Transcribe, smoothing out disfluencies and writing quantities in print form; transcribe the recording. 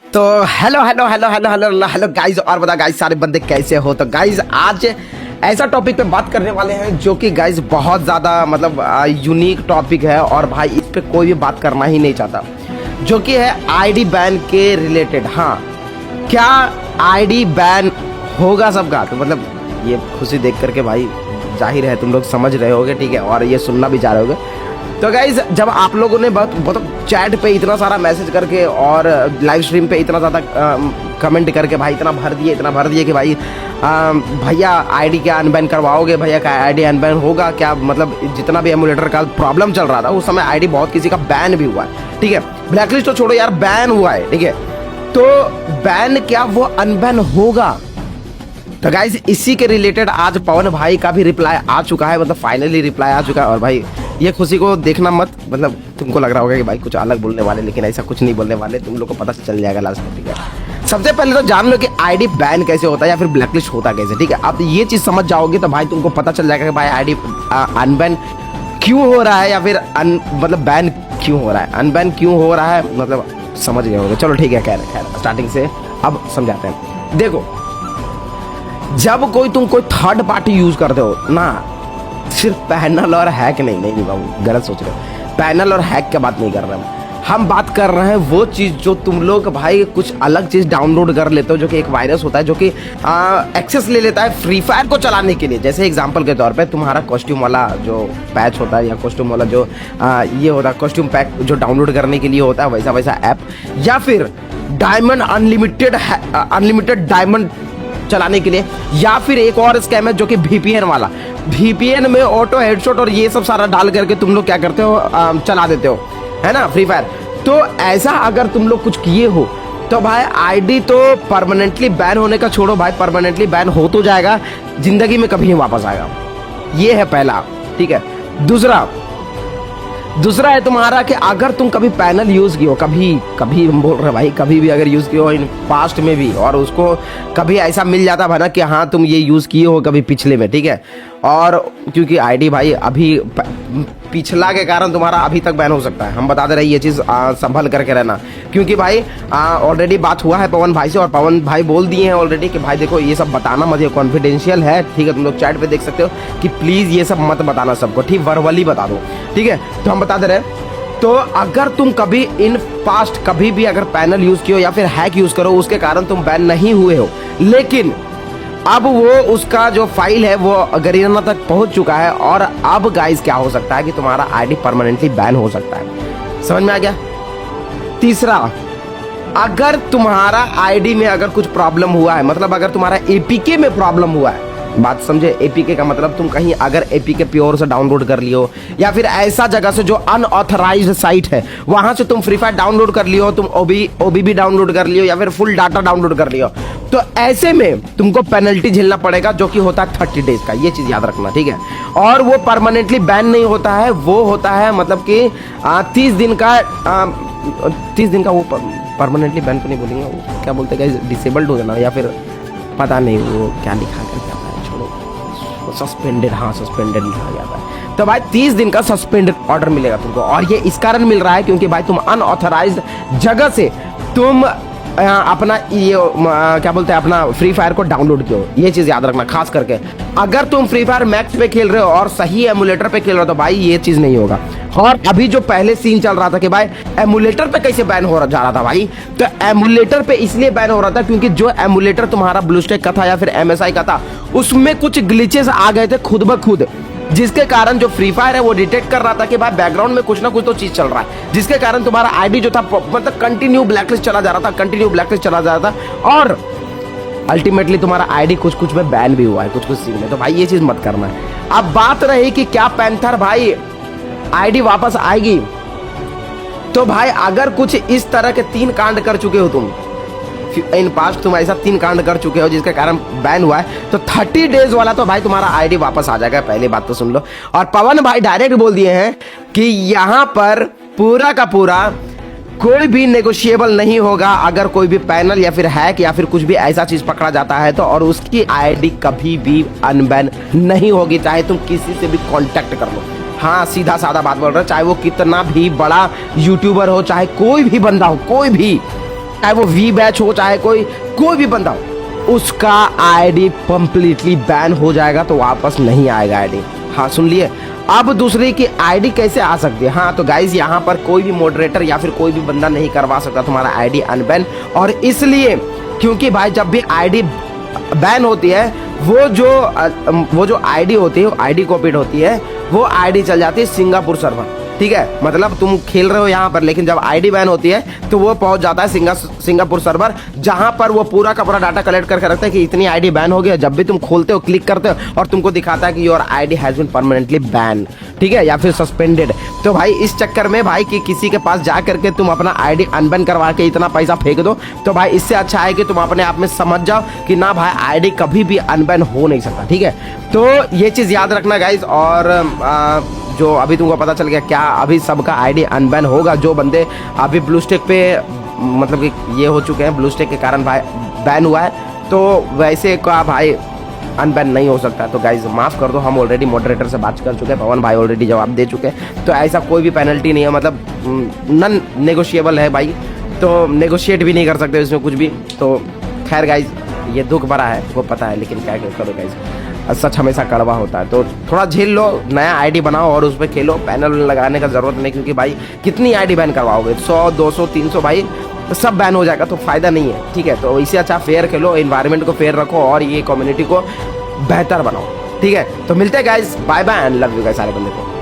तो hello hello hello hello hello hello guys, और बता गाइज सारे बंदे कैसे हो। तो गाइज आज ऐसा टॉपिक पे बात करने वाले हैं जो कि गाइज बहुत ज़्यादा मतलब यूनिक टॉपिक है और भाई इस पे कोई भी बात करना ही नहीं चाहता, जो कि है आईडी बैन के रिलेटेड। हाँ, क्या आईडी बैन होगा सबका? तो मतलब ये खुशी देख करके भाई जाहिर है तुम लोग समझ रहे होगे, ठीक है, और ये सुनना भी चाह रहे होगे। तो गाइज जब आप लोगों ने बहुत चैट पे इतना सारा मैसेज करके और लाइव स्ट्रीम पे इतना ज़्यादा कमेंट करके भाई इतना भर दिए कि भाई भैया आईडी क्या अनबैन करवाओगे, भैया क्या आईडी अनबैन होगा क्या, मतलब जितना भी एमुलेटर का प्रॉब्लम चल रहा था उस समय आईडी बहुत किसी का बैन भी हुआ है, ठीक है। ब्लैकलिस्ट तो छोड़ो यार, बैन हुआ है, ठीक है। तो बैन क्या वो अनबैन होगा? तो गाइज इसी के रिलेटेड आज पवन भाई का भी रिप्लाई आ चुका है, मतलब फाइनली रिप्लाई आ चुका है। और भाई ये खुशी को देखना मत, मतलब तुमको लग रहा होगा कि भाई कुछ अलग बोलने वाले, लेकिन ऐसा कुछ नहीं बोलने वाले, तुम लोग को पता चल जाएगा लास्ट में, ठीक है। सबसे पहले तो जान लो कि आईडी बैन कैसे होता है या फिर ब्लैकलिस्ट होता कैसे, ठीक है। अब ये चीज़ समझ जाओगे तो भाई तुमको पता चल जाएगा कि भाई आईडी अनबैन क्यों हो रहा है या फिर मतलब बैन क्यों हो रहा है, अनबैन क्यों हो रहा है, मतलब समझ गए होंगे। चलो ठीक है, खैर स्टार्टिंग से अब समझाते हैं। देखो, जब तुम कोई थर्ड पार्टी यूज करते हो ना, सिर्फ पैनल और हैक नहीं बाबू, गलत सोच रहे हो। पैनल और हैक की बात नहीं कर रहे हम बात कर रहे हैं वो चीज़ जो तुम लोग भाई कुछ अलग चीज़ डाउनलोड कर लेते हो, जो कि एक वायरस होता है जो कि एक्सेस ले लेता है फ्री फायर को चलाने के लिए। जैसे एग्जांपल के तौर पे तुम्हारा कॉस्ट्यूम वाला जो पैच होता है या कॉस्ट्यूम वाला जो ये होता है कॉस्ट्यूम पैक जो डाउनलोड करने के लिए होता है, वैसा ऐप, या फिर डायमंड अनलिमिटेड डायमंड चलाने के लिए, या फिर एक और स्कैम है जो कि वीपीएन वाला। वीपीएन में ऑटो हेडशॉट और ये सब सारा डाल करके तुम लोग क्या करते हो, चला देते हो, है ना, फ्री फायर। तो ऐसा अगर तुम लोग कुछ किए हो तो भाई आईडी तो परमानेंटली बैन होने का छोड़ो भाई, परमानेंटली बैन हो तो जाएगा, जिंदगी में कभी नहीं वापस आएगा। ये है पहला, ठीक है। दूसरा है तुम्हारा कि अगर तुम कभी पैनल यूज किए हो, कभी हम बोल रहे भाई, कभी भी अगर यूज किए हो इन पास्ट में भी, और उसको कभी ऐसा मिल जाता है ना कि हाँ तुम ये यूज किए हो कभी पिछले में, ठीक है। और क्योंकि आईडी भाई अभी पिछला के कारण तुम्हारा अभी तक बैन हो सकता है, हम बता दे रहे ये चीज़ संभल करके रहना, क्योंकि भाई ऑलरेडी बात हुआ है पवन भाई से और पवन भाई बोल दिए हैं ऑलरेडी कि भाई देखो ये सब बताना मत, ये कॉन्फिडेंशियल है, ठीक है। तुम लोग चैट पे देख सकते हो कि प्लीज़ ये सब मत बताना सबको, ठीक, वर्बली बता दो, ठीक है। तो हम बता दे रहे तो अगर तुम कभी इन पास्ट कभी भी अगर पैनल यूज़ किया या फिर हैक यूज़ करो, उसके कारण तुम बैन नहीं हुए हो, लेकिन अब वो उसका जो फाइल है वो गरीना तक पहुंच चुका है, और अब गाइस क्या हो सकता है कि तुम्हारा आईडी परमानेंटली बैन हो सकता है। समझ में आ गया? तीसरा, अगर तुम्हारा आईडी में अगर कुछ प्रॉब्लम हुआ है, मतलब अगर तुम्हारा एपीके में प्रॉब्लम हुआ है, बात समझे, एपीके का मतलब तुम कहीं अगर एपीके प्योर से डाउनलोड कर लियो या फिर ऐसा जगह से जो अनऑथराइज्ड साइट है वहां से तुम फ्री फायर डाउनलोड कर लियो, तुम ओबीबी डाउनलोड कर लियो या फिर फुल डाटा डाउनलोड कर लियो, तो ऐसे में तुमको पेनल्टी झेलना पड़ेगा जो कि होता है 30 डेज का। ये चीज याद रखना, ठीक है। और वो परमानेंटली बैन नहीं होता है, वो होता है मतलब कि 30 दिन का वो परमानेंटली बैन तो नहीं बोलेंगे, वो क्या बोलते हैं, डिसेबल्ड हो जाना, या फिर पता नहीं वो क्या लिखा करके आता है, छोड़ो, सस्पेंडेड, हाँ सस्पेंडेड लिखा जाता है। तो भाई 30 दिन का सस्पेंडेड ऑर्डर मिलेगा तुमको, और ये इस कारण मिल रहा है क्योंकि भाई तुम अनऑथराइज्ड जगह से तुम अपना ये क्या बोलते हैं अपना फ्री फायर को डाउनलोड किया। ये चीज़ याद रखना, खास करके अगर तुम फ्री फायर मैक्स पे खेल रहे हो और सही एमुलेटर पे खेल रहे हो तो भाई ये चीज़ नहीं होगा। और अभी जो पहले सीन चल रहा था कि भाई एमुलेटर पे कैसे बैन हो जा रहा था भाई, तो एमुलेटर पे इसलिए बैन हो रहा था क्योंकि जो एमुलेटर तुम्हारा ब्लूस्टैक का था या फिर एमएसआई का था, उसमें कुछ ग्लिचेस आ गए थे खुद ब खुद, जिसके कारण जो फ्री फायर है वो डिटेक्ट कर रहा था कि भाई बैकग्राउंड में कुछ ना कुछ तो चीज चल रहा है, जिसके कारण तुम्हारा आईडी जो था मतलब कंटिन्यू ब्लैकलिस्ट चला जा रहा था, और अल्टीमेटली तुम्हारा आईडी कुछ में बैन भी हुआ है, कुछ सीन में। तो भाई ये चीज मत करना है। अब बात रही कि क्या पैंथर भाई आईडी वापस आएगी, तो भाई अगर कुछ इस तरह के 3 कांड कर चुके हो तुम इन पास्ट, तुम ऐसा 3 कांड कर चुके हो जिसके कारण बैन हुआ है, तो 30 डेज वाला तो भाई तुम्हारा आईडी वापस आ जाएगा। पहली बात तो सुन लो। और पवन भाई डायरेक्ट बोल दिए हैं कि यहाँ पर पूरा का पूरा कोई भी नेगोशिएबल नहीं होगा, अगर कोई भी पैनल या फिर हैक या फिर कुछ भी ऐसा चीज पकड़ा जाता है तो, और उसकी आईडी कभी भी अनबैन नहीं होगी, चाहे तुम किसी से भी कांटेक्ट कर लो। हाँ, सीधा साधा बात बोल रहा है, चाहे वो कितना भी बड़ा यूट्यूबर हो, चाहे कोई भी बंदा हो, कोई भी, चाहे वो वी बैच हो, चाहे कोई भी बंदा हो, उसका आईडी कंप्लीटली बैन हो जाएगा, तो वापस नहीं आएगा आईडी। हाँ सुन लिए। अब दूसरे की आईडी कैसे आ सकती है? हाँ तो गाइज यहाँ पर कोई भी मॉडरेटर या फिर कोई भी बंदा नहीं करवा सकता तुम्हारा आईडी अनबैन, और इसलिए क्योंकि भाई जब भी आईडी बैन होती है, वो जो आईडी होती है, वो आईडी कॉपीड होती है, वो आईडी चल जाती है सिंगापुर सर्वर। ठीक है, मतलब तुम खेल रहे हो यहाँ पर, लेकिन जब आईडी बैन होती है तो वो पहुंच जाता है सिंगापुर सर्वर, जहां पर वो पूरा का पूरा डाटा कलेक्ट करके रखता है कि इतनी आईडी बैन हो गई। जब भी तुम खोलते हो, क्लिक करते हो, और तुमको दिखाता है कि your ID has been permanently ban, ठीक है, या फिर सस्पेंडेड। तो भाई इस चक्कर में भाई कि किसी के पास जा करके तुम अपना आईडी अनबैन करवा के इतना पैसा फेंक दो, तो भाई इससे अच्छा है कि तुम अपने आप में समझ जाओ कि ना भाई आईडी कभी भी अनबैन हो नहीं सकता। ठीक है, तो ये चीज़ याद रखना गाइज। और जो अभी तुमको पता चल गया क्या, अभी सबका आईडी अनबैन होगा। जो बंदे अभी ब्लू स्टिक पे मतलब कि ये हो चुके हैं, ब्लू स्टिक के कारण भाई बैन हुआ है, तो वैसे का भाई अनबैन नहीं हो सकता। तो गाइज माफ़ कर दो, हम ऑलरेडी मॉडरेटर से बात कर चुके हैं, पवन भाई ऑलरेडी जवाब दे चुके हैं, तो ऐसा कोई भी पेनल्टी नहीं है, मतलब नन नेगोशिएबल है भाई, तो नेगोशिएट भी नहीं कर सकते इसमें कुछ भी। तो खैर गाइज ये दुख भरा है, वो पता है, लेकिन क्या करो गाइज, सच हमेशा कड़वा होता है। तो थोड़ा झेल लो, नया आईडी बनाओ और उस पर खेलो। पैनल लगाने का ज़रूरत नहीं, क्योंकि भाई कितनी आईडी बैन करवाओगे, 100 200 300 भाई सब बैन हो जाएगा, तो फ़ायदा नहीं है। ठीक है, तो इससे अच्छा फेयर खेलो, एनवायरनमेंट को फेयर रखो और ये कम्युनिटी को बेहतर बनाओ। ठीक है, तो मिलते हैं guys, bye bye and love you guys सारे बंदे को।